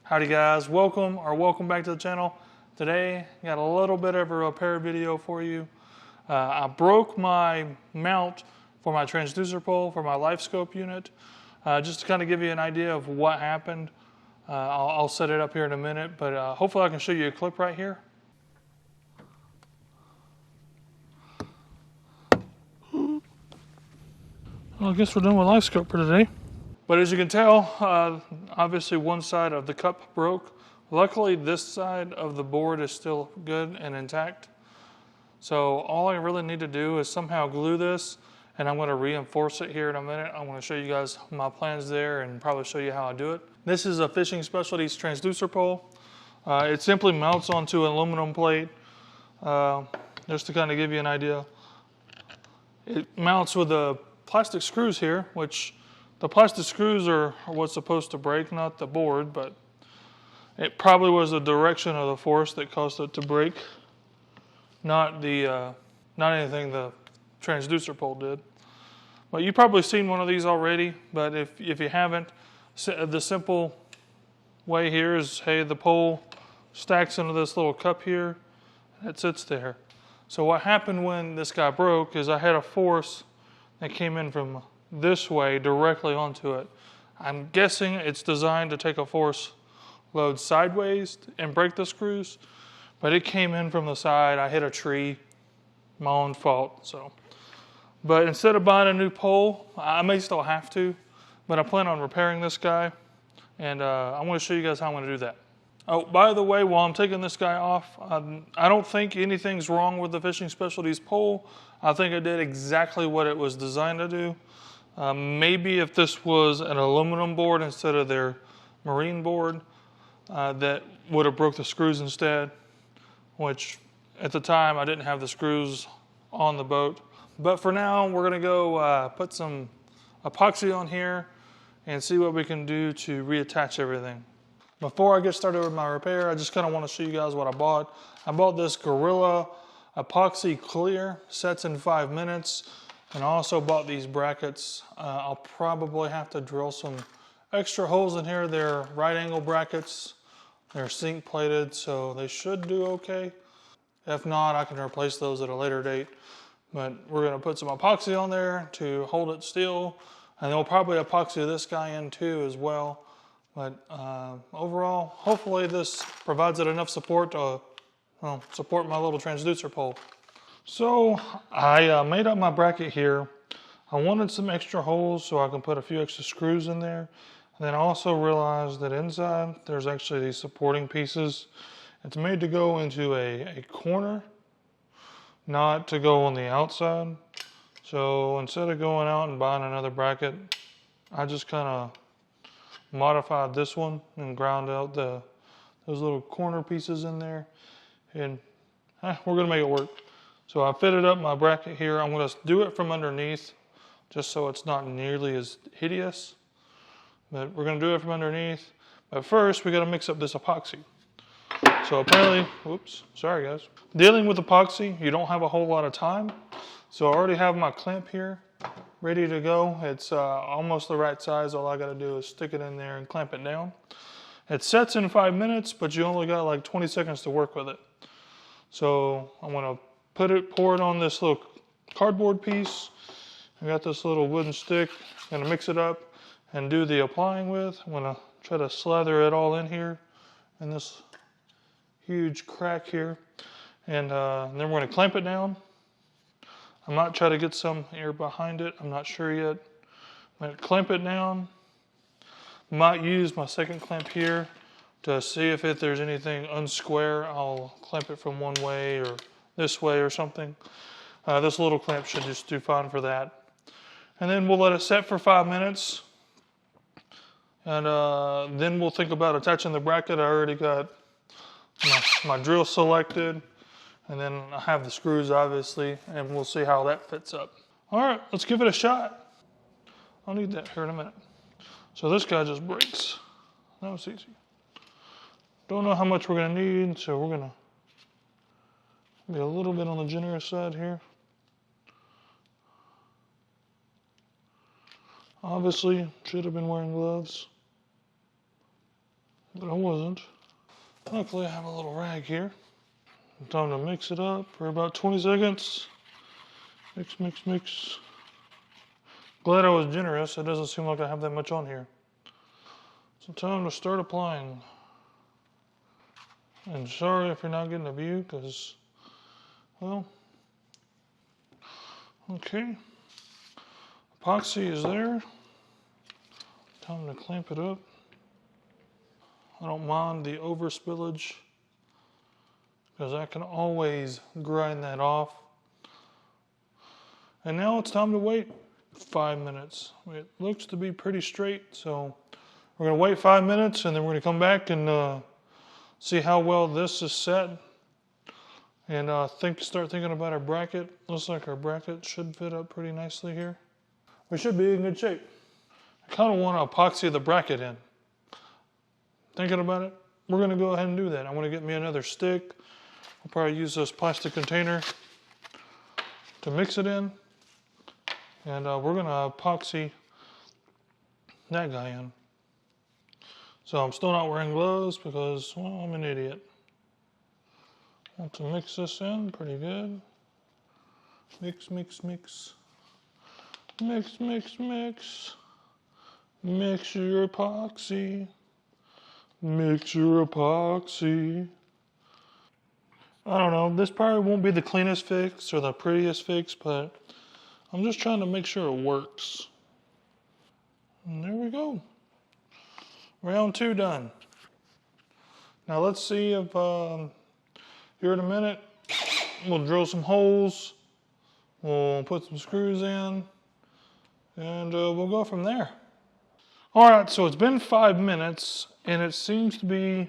Howdy guys, welcome back to the channel. Today, got a little bit of a repair video for you. I broke my mount for my transducer pole for my Livescope unit. Just to kind of give you an idea of what happened. I'll set it up here in a minute, but hopefully I can show you a clip right here. Well, I guess we're done with Livescope for today. But as you can tell, obviously one side of the cup broke. Luckily, this side of the board is still good and intact. So all I really need to do is somehow glue this, and I'm going to reinforce it here in a minute. I'm going to show you guys my plans there and probably show you how I do it. This is a Fishing Specialties transducer pole. It simply mounts onto an aluminum plate. Just to kind of give you an idea. It mounts with the plastic screws here, which the plastic screws are what's supposed to break, not the board, but it probably was the direction of the force that caused it to break, not anything the transducer pole did. But you've probably seen one of these already, but if you haven't, the simple way here is, hey, the pole stacks into this little cup here, and it sits there. So what happened when this guy broke is I had a force that came in from this way directly onto it. I'm guessing it's designed to take a force load sideways and break the screws, but it came in from the side. I hit a tree, my own fault. So, but instead of buying a new pole, I may still have to, but I plan on repairing this guy, and I want to show you guys how I'm going to do that. Oh, by the way, while I'm taking this guy off, I don't think anything's wrong with the Fishing Specialties pole. I think it did exactly what it was designed to do. Maybe if this was an aluminum board instead of their marine board, that would have broke the screws instead, which at the time I didn't have the screws on the boat. But for now, we're gonna go put some epoxy on here and see what we can do to reattach everything. Before I get started with my repair, I just kind of want to show you guys what I bought. I bought this Gorilla Epoxy Clear, sets in 5 minutes. And I also bought these brackets. I'll probably have to drill some extra holes in here. They're right angle brackets. They're zinc plated, so they should do okay. If not, I can replace those at a later date. But we're gonna put some epoxy on there to hold it still. And then we'll probably epoxy this guy in too as well. But overall, hopefully this provides it enough support to support my little transducer pole. So I made up my bracket here. I wanted some extra holes so I can put a few extra screws in there. And then I also realized that inside there's actually these supporting pieces. It's made to go into a corner, not to go on the outside. So instead of going out and buying another bracket, I just kind of modified this one and ground out those little corner pieces in there. And we're gonna make it work. So I fitted up my bracket here. I'm going to do it from underneath just so it's not nearly as hideous. But we're going to do it from underneath. But first, we got to mix up this epoxy. So apparently, whoops, sorry guys. Dealing with epoxy, you don't have a whole lot of time. So I already have my clamp here ready to go. It's almost the right size. All I got to do is stick it in there and clamp it down. It sets in 5 minutes, but you only got like 20 seconds to work with it. So I'm going to pour it on this little cardboard piece. I got this little wooden stick. I'm gonna mix it up and do the applying with. I'm gonna try to slather it all in here in this huge crack here. And then we're gonna clamp it down. I might try to get some air behind it. I'm not sure yet. I'm gonna clamp it down. Might use my second clamp here to see if there's anything unsquare. I'll clamp it from one way or this way or something. This little clamp should just do fine for that. And then we'll let it set for 5 minutes. And then we'll think about attaching the bracket. I already got my drill selected. And then I have the screws, obviously, and we'll see how that fits up. All right, let's give it a shot. I'll need that here in a minute. So this guy just breaks. That was easy. Don't know how much we're gonna need, so we're gonna be a little bit on the generous side here. Obviously, should have been wearing gloves. but I wasn't. Luckily, I have a little rag here. Time to mix it up for about 20 seconds. Mix, mix, mix. Glad I was generous. It doesn't seem like I have that much on here. So time to start applying. And sorry if you're not getting a view, because, well, okay. Epoxy is there. Time to clamp it up. I don't mind the over spillage, because I can always grind that off. And now it's time to wait 5 minutes. It looks to be pretty straight, so we're going to wait 5 minutes and then we're going to come back and see how well this is set. And start thinking about our bracket. Looks like our bracket should fit up pretty nicely here. We should be in good shape. I kind of want to epoxy the bracket in. Thinking about it, we're going to go ahead and do that. I want to get me another stick. I'll probably use this plastic container to mix it in. And we're going to epoxy that guy in. So I'm still not wearing gloves because, well, I'm an idiot. I want to mix this in pretty good. Mix, mix, mix. Mix, mix, mix. Mix your epoxy. Mix your epoxy. I don't know, this probably won't be the cleanest fix or the prettiest fix, but I'm just trying to make sure it works. And there we go. Round 2 done. Now let's see if here in a minute we'll drill some holes, we'll put some screws in, and we'll go from there. All right, so it's been 5 minutes and it seems to be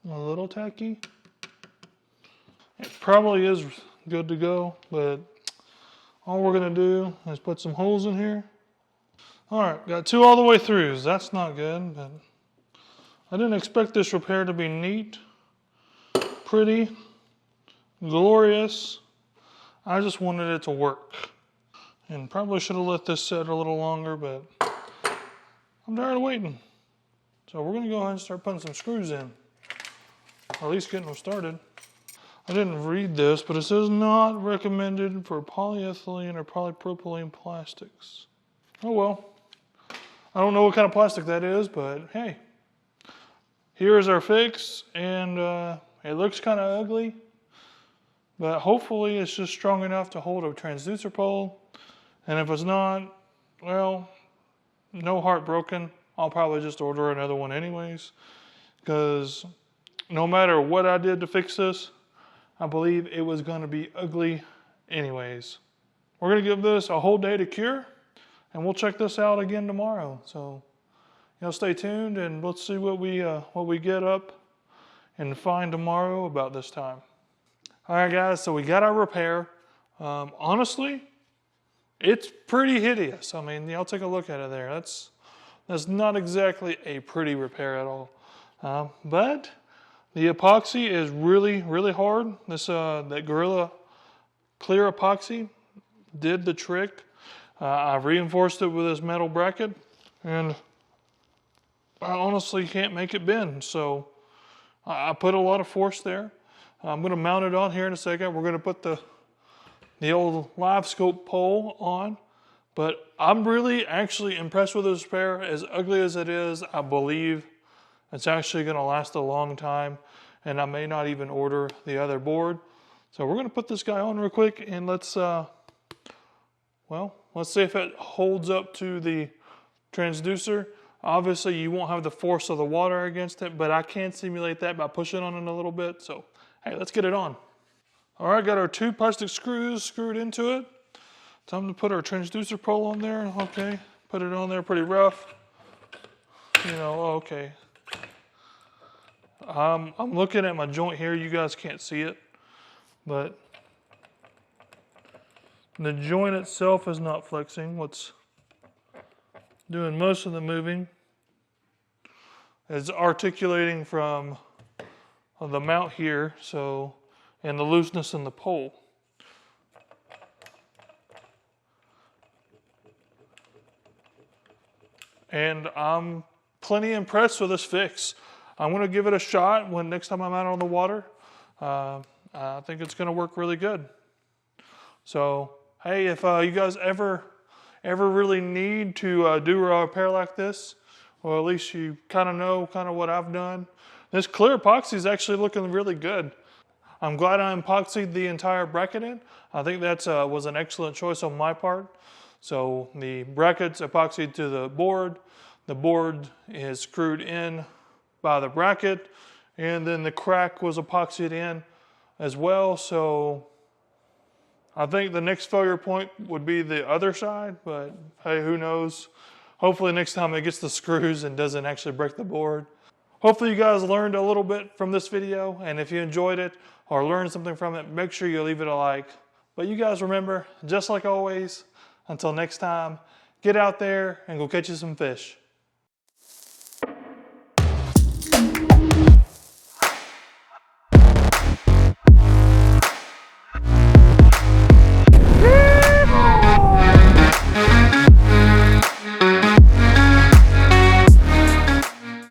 a little tacky. It probably is good to go, but all we're gonna do is put some holes in here. All right, got 2 all the way through. That's not good, but I didn't expect this repair to be neat, pretty, glorious. I just wanted it to work. And probably should have let this set a little longer, but I'm tired of waiting. So we're gonna go ahead and start putting some screws in. Or at least getting them started. I didn't read this, but it says not recommended for polyethylene or polypropylene plastics. Oh well. I don't know what kind of plastic that is, but hey. Here's our fix, and it looks kind of ugly, but hopefully it's just strong enough to hold a transducer pole. And if it's not, well, no heart broken. I'll probably just order another one anyways, because no matter what I did to fix this, I believe it was going to be ugly anyways. We're going to give this a whole day to cure, and we'll check this out again tomorrow. So, stay tuned, and let's see what we get up and find tomorrow about this time. All right, guys, so we got our repair. Honestly, it's pretty hideous. I mean, y'all take a look at it there. That's not exactly a pretty repair at all. But the epoxy is really, really hard. That Gorilla Clear epoxy did the trick. I reinforced it with this metal bracket, and I honestly can't make it bend. So I put a lot of force there. I'm going to mount it on here in a second. We're going to put the old Livescope pole on. But I'm really actually impressed with this repair. As ugly as it is, I believe it's actually going to last a long time. And I may not even order the other board. So we're going to put this guy on real quick, and let's see if it holds up to the transducer. Obviously, you won't have the force of the water against it, but I can simulate that by pushing on it a little bit. So, hey, let's get it on. All right, got our 2 plastic screws screwed into it. Time to put our transducer pole on there. Okay, put it on there pretty rough. Okay. I'm looking at my joint here. You guys can't see it, but the joint itself is not flexing. What's doing most of the moving is articulating from the mount here, and the looseness in the pole. And I'm plenty impressed with this fix. I'm going to give it a shot when next time I'm out on the water. I think it's going to work really good. So, hey, if you guys ever really need to do a repair like this, or at least you kind of know what I've done, this clear epoxy is actually looking really good. I'm glad I epoxied the entire bracket in. I think that was an excellent choice on my part. So the bracket's epoxied to the board is screwed in by the bracket, and then the crack was epoxied in as well. So I think the next failure point would be the other side, but hey, who knows? Hopefully next time it gets the screws and doesn't actually break the board. Hopefully you guys learned a little bit from this video, and if you enjoyed it or learned something from it, make sure you leave it a like. But you guys remember, just like always, until next time, get out there and go catch you some fish.